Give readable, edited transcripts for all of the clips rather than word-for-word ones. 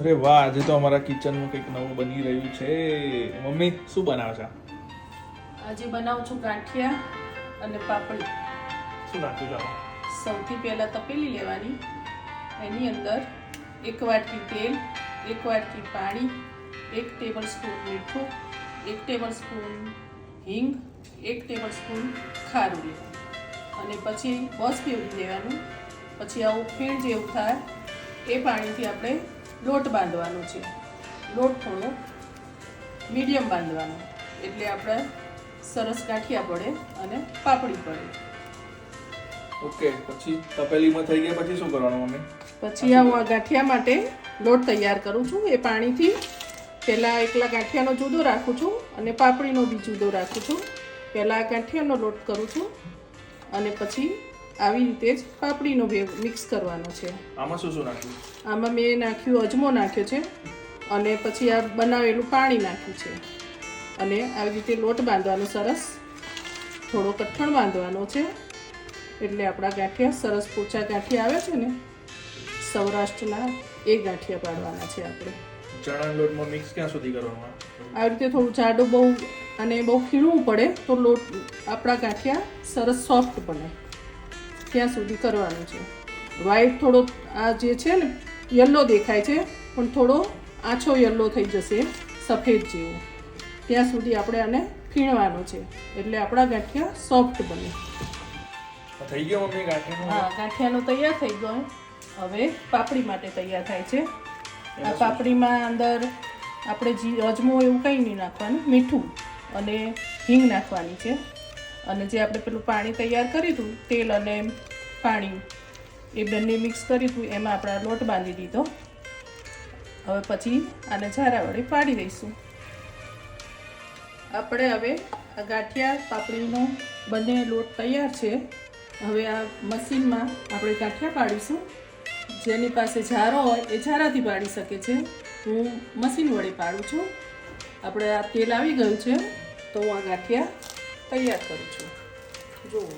અરે વાહ, આજે તો અમારા કિચનમાં કંઈક નવું બની રહ્યું છે. મમ્મી શું બનાવો છો? આજે બનાવું છું ગાંઠિયા અને પાપડી. શું નાખ્યું છે? સૌથી પહેલાં તપેલી લેવાની, એની અંદર 1 વાટકી તેલ, 1 વાટકી પાણી, 1 ટેબલસ્પૂન મીઠું, 1 ટેબલસ્પૂન હિંગ, 1 ટેબલસ્પૂન ખારું લેવાનું અને પછી બસ ફેરવી દેવાનું. પછી આવું ફીણ જેવું થાય એ પાણીથી આપણે લોટ બાંધવાનો છે. લોટ થોડો મીડિયમ બાંધવાનો એટલે આપણે સરસ ગાંઠિયા પડે અને પાપડી પડે. ઓકે, પછી તપેલીમાં થઈ ગયા પછી શું કરવાનું મમ્મી? પછી હું આ ગાંઠિયા માટે લોટ તૈયાર કરું છું. એ પાણીથી પહેલાં એકલા ગાંઠિયાનો જુદો રાખું છું અને પાપડીનો બી જુદો રાખું છું. પહેલાં ગાંઠિયાનો લોટ કરું છું અને પછી આવી રીતે જ પાપડીનો બે મિક્સ કરવાનો છે. આમાં શું શું નાખ્યું? આમાં મેં નાખ્યું અજમો નાખ્યો છે અને પછી આ બનાવેલું પાણી નાખ્યું છે અને આવી રીતે લોટ બાંધવાનો સરસ, થોડો કઠણ બાંધવાનો છે એટલે આપણા ગાંઠિયા સરસ પોચા ગાંઠિયા આવે છે ને સૌરાષ્ટ્રના, એ ગાંઠિયા પાડવાના છે આપણે. ચણાના લોટમાં મિક્સ ક્યાં સુધી કરવાનું? આવી રીતે થોડું જાડું બહુ અને બહુ ખીણવું પડે તો લોટ આપણા ગાંઠિયા સરસ સોફ્ટ બને ત્યાં સુધી કરવાનું છે. વ્હાઈટ થોડો આ જે છે ને યલો દેખાય છે પણ થોડો આછો યલો થઈ જશે સફેદ જેવો, ત્યાં સુધી આપણે આને ફીણવાનું છે એટલે આપણા ગાંઠિયા સોફ્ટ બને. થઈ ગયો મમ્મી ગાંઠિયાનો? હા, ગાંઠિયાનો તૈયાર થઈ ગયો. હવે પાપડી માટે તૈયાર થાય છે. આ પાપડીમાં અંદર આપણે અજમો એવું કંઈ નહીં નાખવાનું, મીઠું અને હિંગ નાખવાની છે અને જે આપણે પેલું પાણી તૈયાર કર્યું હતું, તેલ અને પાણી એ બંને મિક્સ કર્યું હતું, એમાં આપણે લોટ બાંધી દીધો. હવે પછી આને ઝારા વડે પાડી દઈશું. આપણે હવે આ ગાંઠિયા પાપડીનો બંને લોટ તૈયાર છે. હવે આ મશીનમાં આપણે ગાંઠિયા પાડીશું. જેની પાસે ઝારો હોય એ ઝારાથી પાડી શકે છે. હું મશીન વડે પાડું છું. આપણે આ તેલ આવી ગયું છે તો હું આ ગાંઠિયા તૈયાર કરું છું. જુઓ,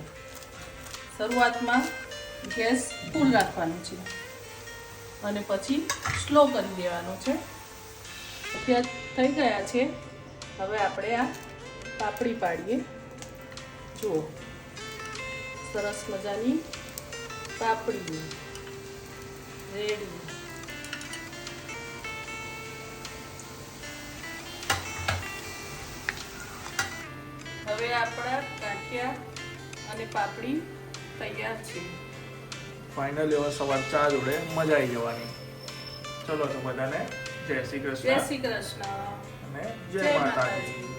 શરૂઆતમાં ગેસ ફૂલ રાખવાનું છે અને પછી સ્લો કરી દેવાનો છે. અત્યારે થઈ ગયા છે. હવે આપણે આ પાપડી પાડીએ. જુઓ, સરસ મજાની પાપડી રેડી. હવે આપણા ગાંઠિયા અને પાપડી તૈયાર છે. ફાઇનલી હવે સવાર ચા જોડે મજા આવી જવાની. ચલો તો બધાને જય શ્રી કૃષ્ણ. જય શ્રી કૃષ્ણ અને જય માતાજી.